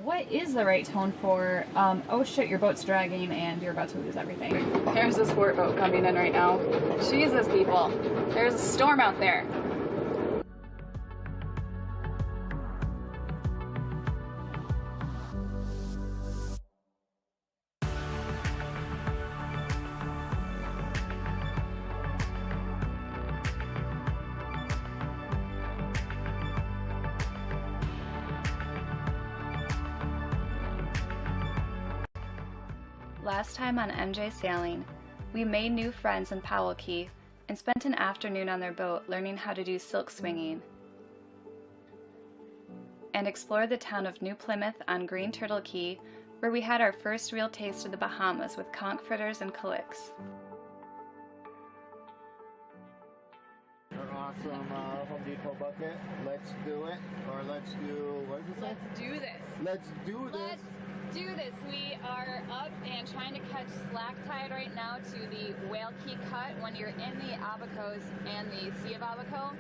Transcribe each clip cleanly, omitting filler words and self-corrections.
What is the right tone for, oh shit, your boat's dragging and you're about to lose everything? There's a sport boat coming in right now. Jesus, people. There's a storm out there. Last time on MJ Sailing, we made new friends in Appliepie and spent an afternoon on their boat learning how to do silk swinging, and explored the town of New Plymouth on Green Turtle Key, where we had our first real taste of the Bahamas with conch fritters and collicks. Our awesome Home Depot bucket. Let's do it, or let's do, what does it say? Let's do this. Let's do this. Let's do this. We are up and trying to catch slack tide right now to the Whale Cay Cut when you're in the Abacos and the Sea of Abaco.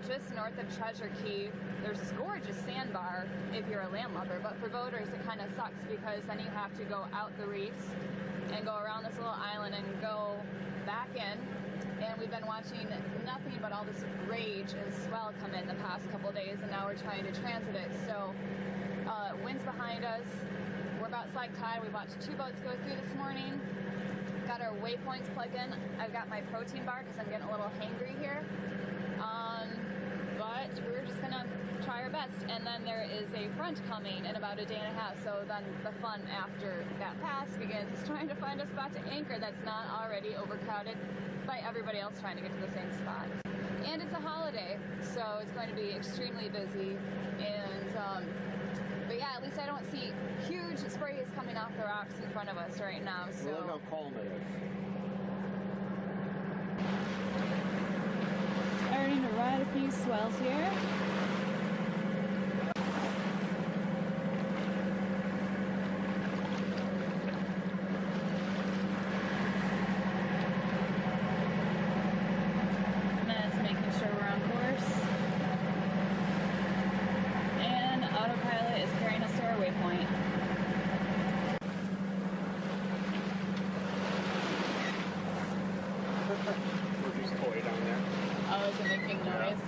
Just north of Treasure Cay, there's this gorgeous sandbar if you're a landlubber, but for boaters it kind of sucks because then you have to go out the reefs and go around this little island and go back in. And we've been watching nothing but all this rage and swell come in the past couple days, and now we're trying to transit it. So wind's behind us. We're about slack tide. We watched 2 boats go through this morning. Got our waypoints plugged in. I've got my protein bar because I'm getting a little hangry here. But we're just gonna try our best. And then there is a front coming in about a day and a half. So then the fun after that pass begins is trying to find a spot to anchor that's not already overcrowded by everybody else trying to get to the same spot. And it's a holiday, so it's going to be extremely busy. And but yeah, at least I don't see huge sprays coming off the rocks in front of us right now. So Look how cold it is. Starting to ride a few swells here. That's making sure we're on course. And autopilot is carrying us to our waypoint. Murphy's toy down there. Oh, is it making noise?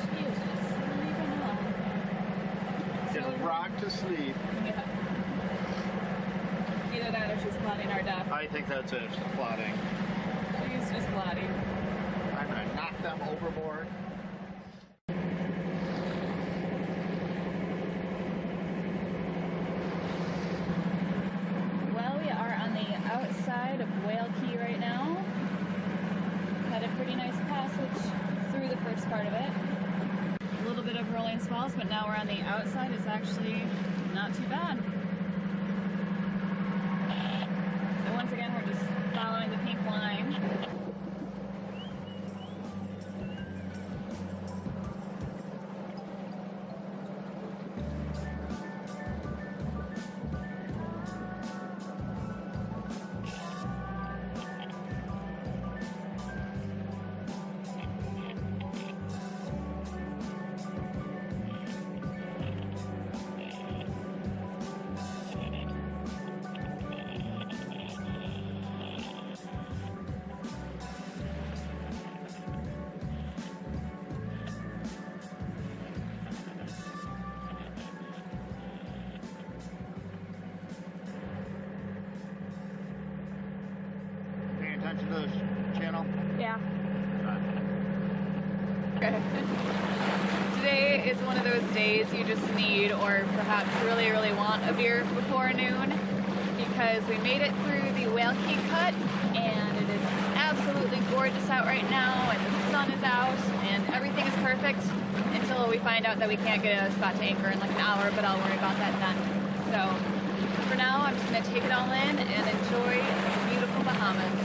She is just sleeping on. Just rock to sleep. Yeah. Either that or she's plotting our death. I think that's it. She's plotting. She's just plotting. I'm gonna knock them overboard. Well, we are on the outside of Whale Cay right now. Had a pretty nice passage through the first part of it. A little bit of rolling swells, but now we're on the outside. It's actually not too bad. So once again, we're just following the pink line. Paying attention to the channel? Yeah. Okay. Today is one of those days you just need, or perhaps really, really want a beer before noon, because we made it through the Whale Cay Cut, and it is absolutely gorgeous out right now, and the sun is out, and everything is perfect until we find out that we can't get a spot to anchor in like an hour, but I'll worry about that then. So for now, I'm just going to take it all in and enjoy the beautiful Bahamas.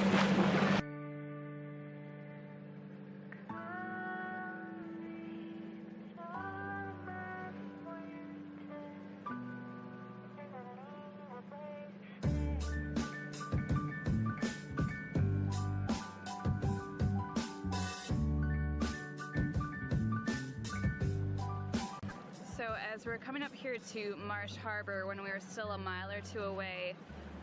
So as we're coming up here to Marsh Harbour, when we were still a mile or two away,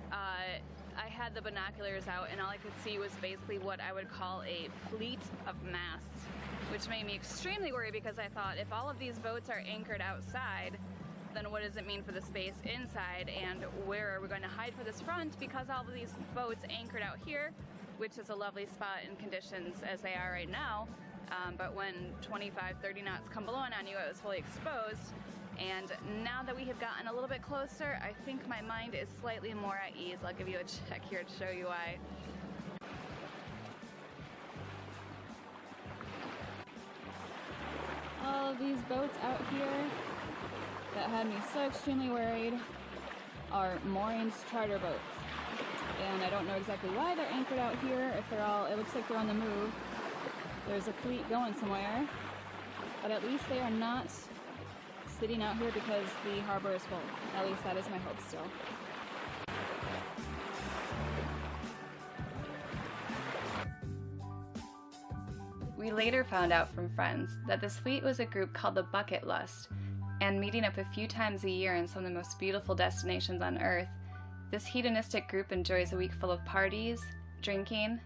I had the binoculars out and all I could see was basically what I would call a fleet of masts, which made me extremely worried because I thought if all of these boats are anchored outside, then what does it mean for the space inside, and where are we going to hide for this front, because all of these boats anchored out here, which is a lovely spot in conditions as they are right now, but when 25-30 knots come blowing on you, it was fully exposed. And now that we have gotten a little bit closer, I think my mind is slightly more at ease. I'll give you a check here to show you why. All of these boats out here that had me so extremely worried are moorings charter boats. And I don't know exactly why they're anchored out here, if they're all, it looks like they're on the move. There's a fleet going somewhere, but at least they are not sitting out here because the harbor is full. At least that is my hope still. We later found out from friends that this fleet was a group called the Bucket Lust, and meeting up a few times a year in some of the most beautiful destinations on Earth, this hedonistic group enjoys a week full of parties, drinking,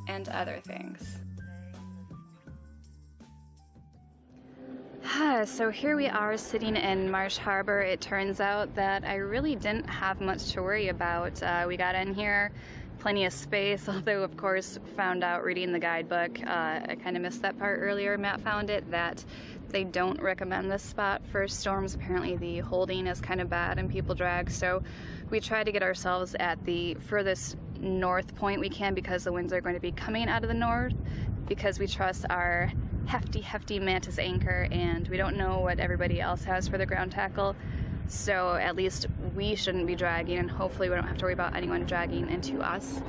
and other things. So here we are sitting in Marsh Harbour. It turns out that I really didn't have much to worry about. We got in here, plenty of space, although of course found out reading the guidebook, I kind of missed that part earlier, Matt found it, that they don't recommend this spot for storms. Apparently the holding is kind of bad and people drag, so we tried to get ourselves at the furthest north point we can because the winds are going to be coming out of the north, because we trust our hefty mantis anchor and we don't know what everybody else has for the ground tackle, so at least we shouldn't be dragging, and hopefully we don't have to worry about anyone dragging into us.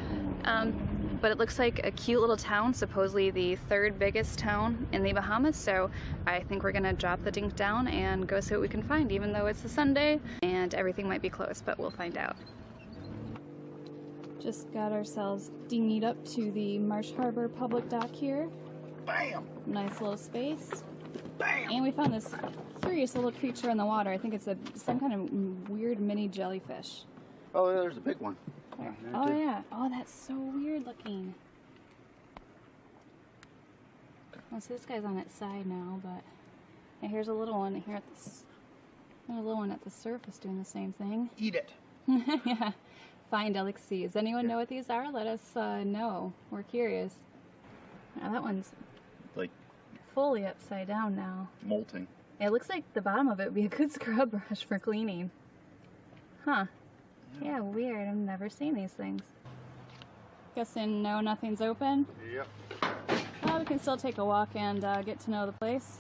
But it looks like a cute little town, supposedly the third biggest town in the Bahamas, so I think we're gonna drop the dink down and go see what we can find, even though it's a Sunday and everything might be closed, but we'll find out. Just got ourselves dinghied up to the Marsh Harbour public dock here. Bam! Nice little space. Bam! And we found this curious little creature in the water. I think it's some kind of weird mini jellyfish. Oh, there's a big one. Oh yeah. Oh, that's so weird looking. Well, so this guy's on its side now, but and here's a little one here at this. A little one at the surface doing the same thing. Eat it. Yeah. Fine delicacy. Does anyone know what these are? Let us know. We're curious. Now that one's like fully upside down now. Molting. It looks like the bottom of it would be a good scrub brush for cleaning. Huh. Yeah, weird. I've never seen these things. Guessing no, nothing's open? Yep. Well, we can still take a walk and get to know the place.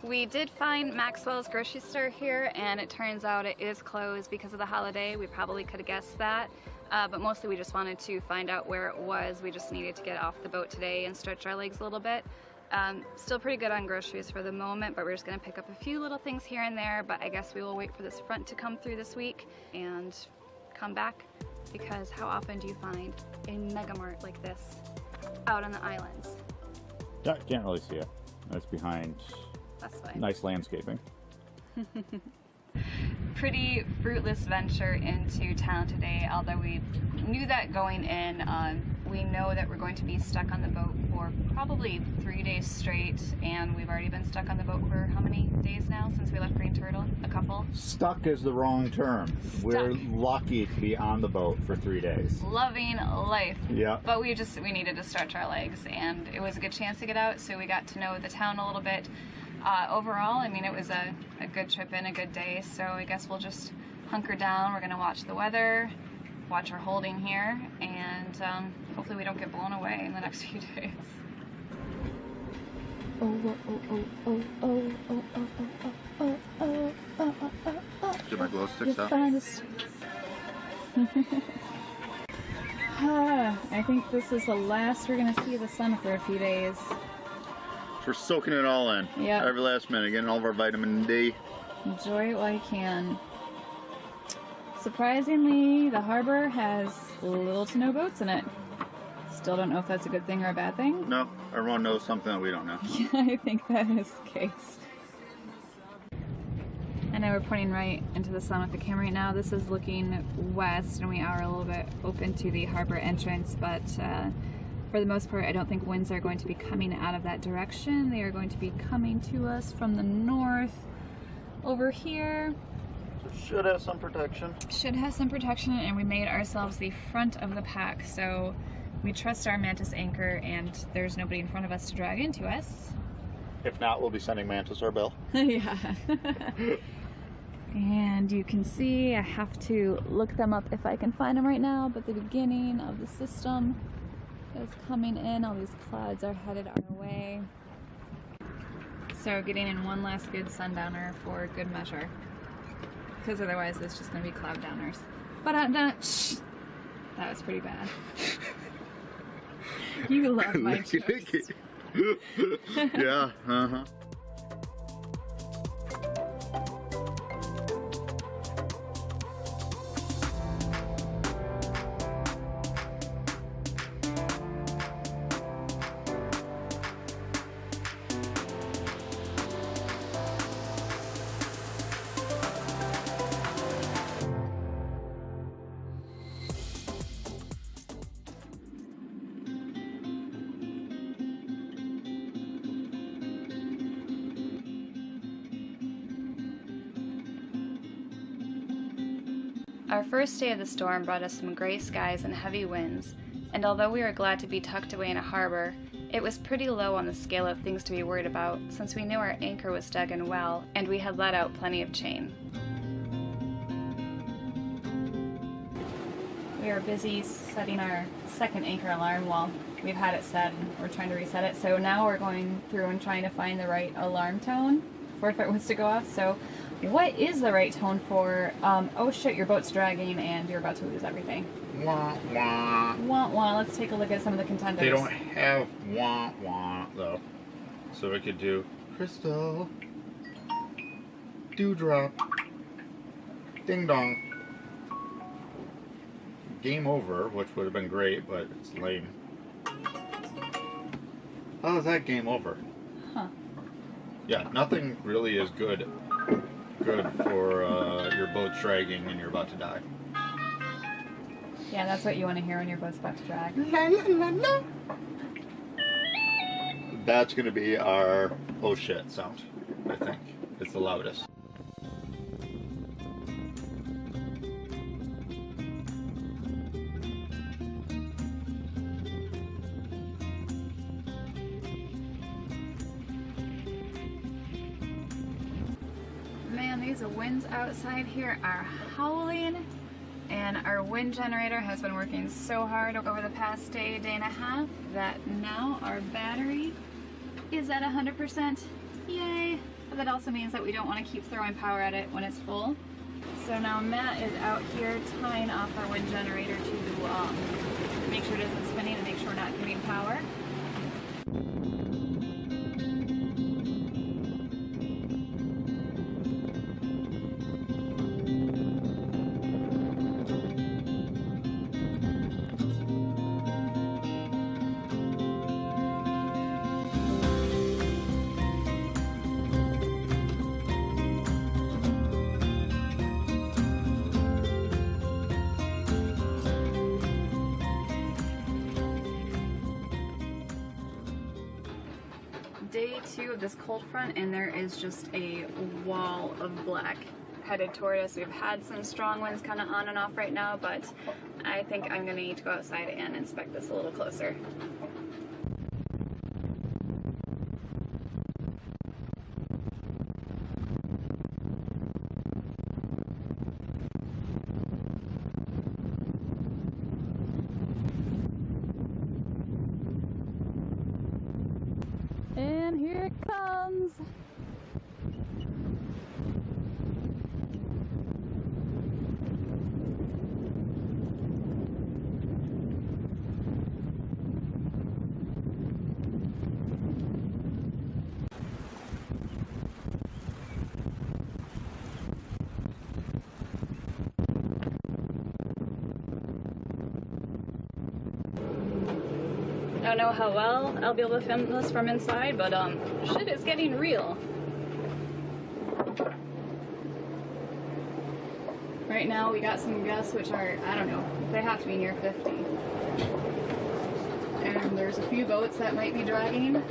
We did find Maxwell's grocery store here, and it turns out it is closed because of the holiday. We probably could have guessed that, but mostly we just wanted to find out where it was. We just needed to get off the boat today and stretch our legs a little bit. Still pretty good on groceries for the moment, but we're just going to pick up a few little things here and there, but I guess we will wait for this front to come through this week and come back, because how often do you find a mega mart like this out on the islands? Yeah, can't really see it. That's behind. That's fine. Nice landscaping. Pretty fruitless venture into town today, although we knew that going in. We know that we're going to be stuck on the boat for probably 3 days straight, and we've already been stuck on the boat for how many days now since we left Green Turtle? A couple? Stuck is the wrong term. Stuck. We're lucky to be on the boat for 3 days. Loving life. Yeah. But we needed to stretch our legs, and it was a good chance to get out, so we got to know the town a little bit. Overall, I mean, it was a good trip in, a good day, so I guess we'll just hunker down. We're going to watch the weather, watch our holding here, and hopefully we don't get blown away in the next few days. Get my glow sticks out. I think this is the last we're going to see the sun for a few days. We're soaking it all in. Yep. Every last minute, getting all of our vitamin D. Enjoy it while you can. Surprisingly, the harbor has little to no boats in it. Still don't know if that's a good thing or a bad thing. No, everyone knows something that we don't know. Yeah, I think that is the case. I know we're pointing right into the sun with the camera right now. This is looking west, and we are a little bit open to the harbor entrance, but for the most part, I don't think winds are going to be coming out of that direction. They are going to be coming to us from the north over here. Should have some protection. Should have some protection, and we made ourselves the front of the pack, so we trust our mantis anchor, and there's nobody in front of us to drag into us. If not, we'll be sending mantis our bill. Yeah. And you can see, I have to look them up if I can find them right now, but the beginning of the system is coming in. All these clouds are headed our way. So getting in one last good sundowner for good measure. Because otherwise it's just going to be cloud downers. But that was pretty bad. You love my jokes. Yeah, uh-huh. Our first day of the storm brought us some gray skies and heavy winds, and although we were glad to be tucked away in a harbor, it was pretty low on the scale of things to be worried about since we knew our anchor was dug in well and we had let out plenty of chain. We are busy setting our second anchor alarm. Well, we've had it set and we're trying to reset it, so now we're going through and trying to find the right alarm tone for if it was to go off. So what is the right tone for, oh shit, your boat's dragging and you're about to lose everything? Wah, wah. Wah, wah. Let's take a look at some of the contenders. They don't have wah, wah, though. So we could do Crystal, Dewdrop, Ding Dong, Game Over, which would have been great, but it's lame. How is that Game Over? Huh. Yeah, nothing really is good for your boat's dragging and you're about to die. Yeah, that's what you want to hear when your boat's about to drag. La, la, la, la. That's going to be our oh shit sound, I think. It's the loudest. Man, these winds outside here are howling, and our wind generator has been working so hard over the past day and a half that now our battery is at 100%. Yay! But that also means that we don't want to keep throwing power at it when it's full. So now Matt is out here tying off our wind generator to make sure it isn't spinning and make sure we're not giving power. Day 2 of this cold front, and there is just a wall of black headed toward us. We've had some strong winds kind of on and off right now, but I think I'm going to need to go outside and inspect this a little closer. And here it comes. don't know how well I'll be able to film this from inside, but shit is getting real. Right now we got some gusts which are, I don't know, they have to be near 50. And there's a few boats that might be dragging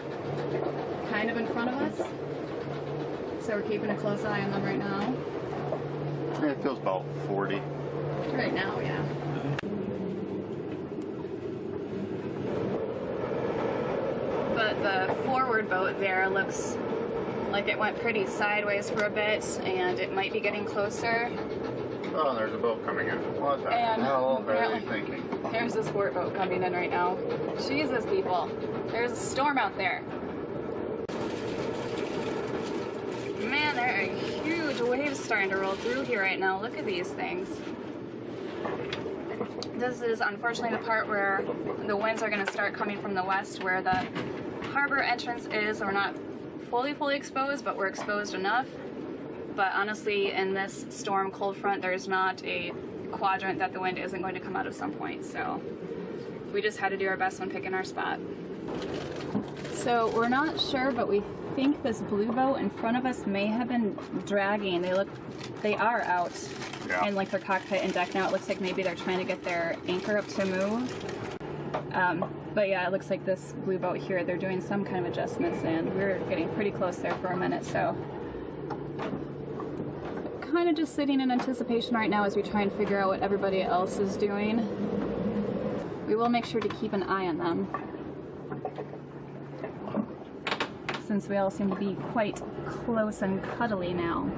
kind of in front of us. So we're keeping a close eye on them right now. It feels about 40. Right now, yeah. But the forward boat there looks like it went pretty sideways for a bit, and it might be getting closer. Oh, there's a boat coming in. What the And hell are they thinking? There's a sport boat coming in right now. Jesus, people. There's a storm out there. Man, there are huge waves starting to roll through here right now. Look at these things. This is unfortunately the part where the winds are going to start coming from the west, where the harbor entrance is. We're not fully exposed, but we're exposed enough. But honestly, in this storm cold front, there's not a quadrant that the wind isn't going to come out of some point. So we just had to do our best when picking our spot. So we're not sure, but we think this blue boat in front of us may have been dragging. They are out in like their cockpit and deck now. It looks like maybe they're trying to get their anchor up to move. But yeah, it looks like this blue boat here, they're doing some kind of adjustments, and we're getting pretty close there for a minute, so kind of just sitting in anticipation right now as we try and figure out what everybody else is doing. We will make sure to keep an eye on them, since we all seem to be quite close and cuddly now.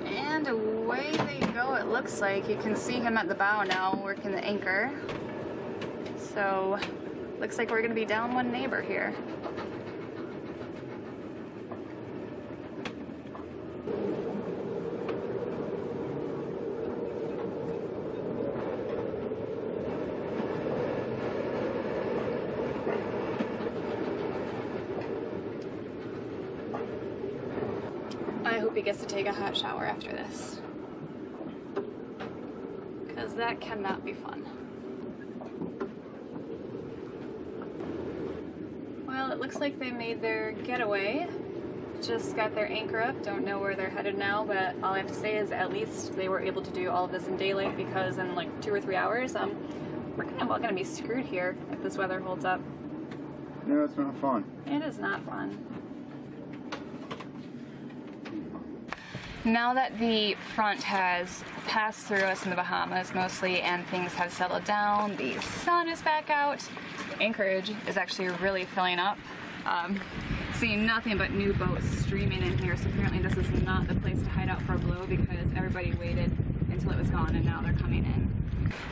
And away they go, it looks like. You can see him at the bow now working the anchor. So, looks like we're going to be down one neighbor here. I hope he gets to take a hot shower after this, because that cannot be fun. Well, it looks like they made their getaway. Just got their anchor up, don't know where they're headed now, but all I have to say is at least they were able to do all of this in daylight, because in like 2 or 3 hours, we're kind of all going to be screwed here if this weather holds up. No, it's not fun. It is not fun. Now that the front has passed through us in the Bahamas mostly and things have settled down, the sun is back out, Anchorage is actually really filling up. Seeing nothing but new boats streaming in here, so apparently this is not the place to hide out for a blow, because everybody waited until it was gone and now they're coming in.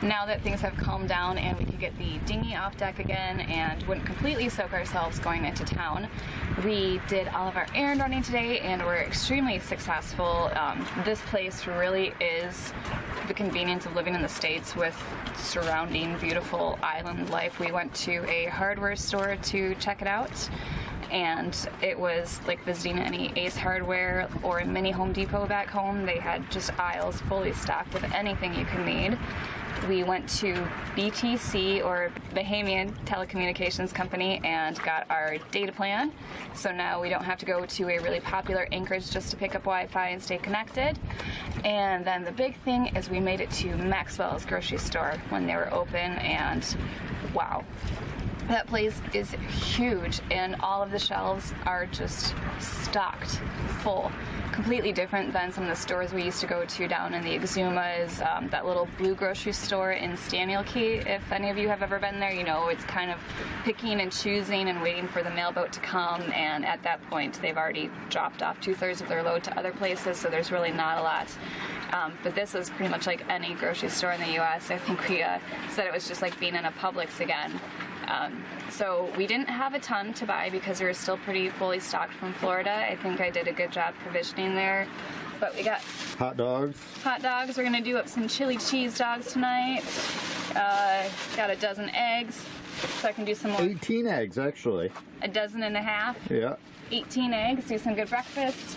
Now that things have calmed down and we could get the dinghy off deck again and wouldn't completely soak ourselves going into town, we did all of our errand running today and we're extremely successful. This place really is the convenience of living in the States with surrounding beautiful island life. We went to a hardware store to check it out, and it was like visiting any Ace Hardware or a mini Home Depot back home. They had just aisles fully stocked with anything you could need. We went to BTC, or Bahamian Telecommunications Company, and got our data plan. So now we don't have to go to a really popular Anchorage just to pick up Wi-Fi and stay connected. And then the big thing is we made it to Maxwell's grocery store when they were open, and wow. That place is huge, and all of the shelves are just stocked full. Completely different than some of the stores we used to go to down in the Exumas, that little blue grocery store in Staniel Key. If any of you have ever been there, you know it's kind of picking and choosing and waiting for the mailboat to come, and at that point they've already dropped off 2/3 of their load to other places, so there's really not a lot. But this is pretty much like any grocery store in the US. I think we said it was just like being in a Publix again. So we didn't have a ton to buy because we were still pretty fully stocked from Florida. I think I did a good job provisioning there. But we got hot dogs. Hot dogs. We're going to do up some chili cheese dogs tonight. Got a dozen eggs, so I can do some more. 18 eggs, actually. A dozen and a half. Yeah. 18 eggs, do some good breakfast.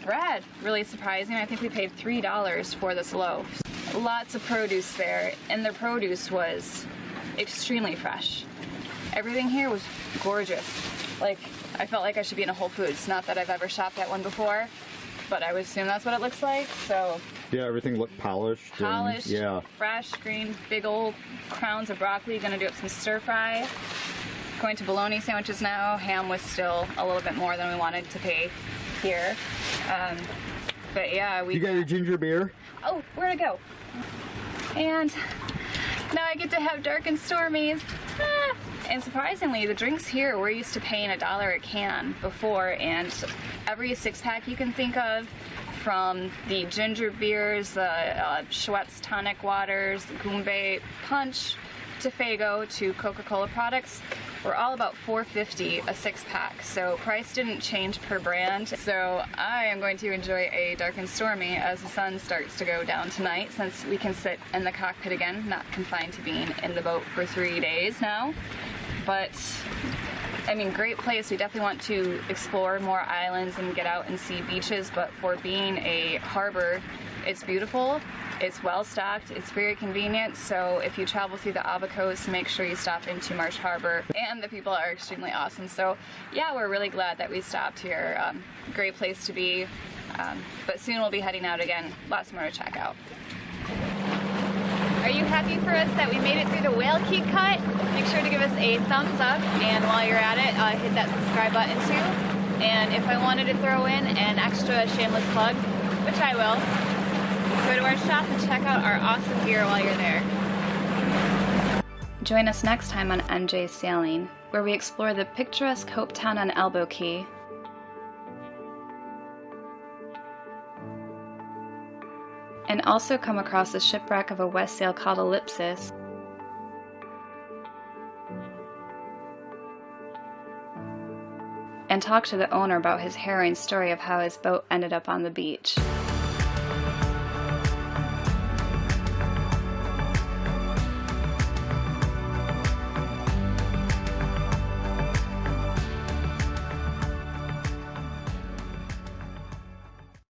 Bread, really surprising. I think we paid $3 for this loaf. lots of produce there, and the produce was extremely fresh. Everything here was gorgeous. Like, I felt like I should be in a Whole Foods. Not that I've ever shopped at one before, but I would assume that's what it looks like. So Yeah, everything looked polished. polished, And, yeah. fresh, green, big old crowns of broccoli. Gonna do up some stir fry. Going to bologna sandwiches now. Ham was still a little bit more than we wanted to pay here. But yeah, we You got your ginger beer? Oh, where'd it go? And now I get to have dark and stormies. Ah. And surprisingly, the drinks here, we're used to paying $1 a can before, and every 6-pack you can think of, from the ginger beers, the Schweppes tonic waters, Goombay punch, to Fago, to Coca-Cola products, we're all about $4.50 a 6-pack. So price didn't change per brand. So I am going to enjoy a dark and stormy as the sun starts to go down tonight, since we can sit in the cockpit again, not confined to being in the boat for 3 days now. But I mean, great place. We definitely want to explore more islands and get out and see beaches, but for being a harbor, it's beautiful. It's well stocked, it's very convenient, so if you travel through the Abacos, make sure you stop into Marsh Harbour, and the people are extremely awesome. So yeah, we're really glad that we stopped here. Great place to be, but soon we'll be heading out again. Lots more to check out. Are you happy for us that we made it through the Whale Cay Cut? Make sure to give us a thumbs up, and while you're at it, hit that subscribe button too. And if I wanted to throw in an extra shameless plug, which I will, go to our shop and check out our awesome gear while you're there. Join us next time on NJ Sailing, where we explore the picturesque Hope Town on Elbow Key, and also come across the shipwreck of a west sail called Ellipsis, and talk to the owner about his harrowing story of how his boat ended up on the beach.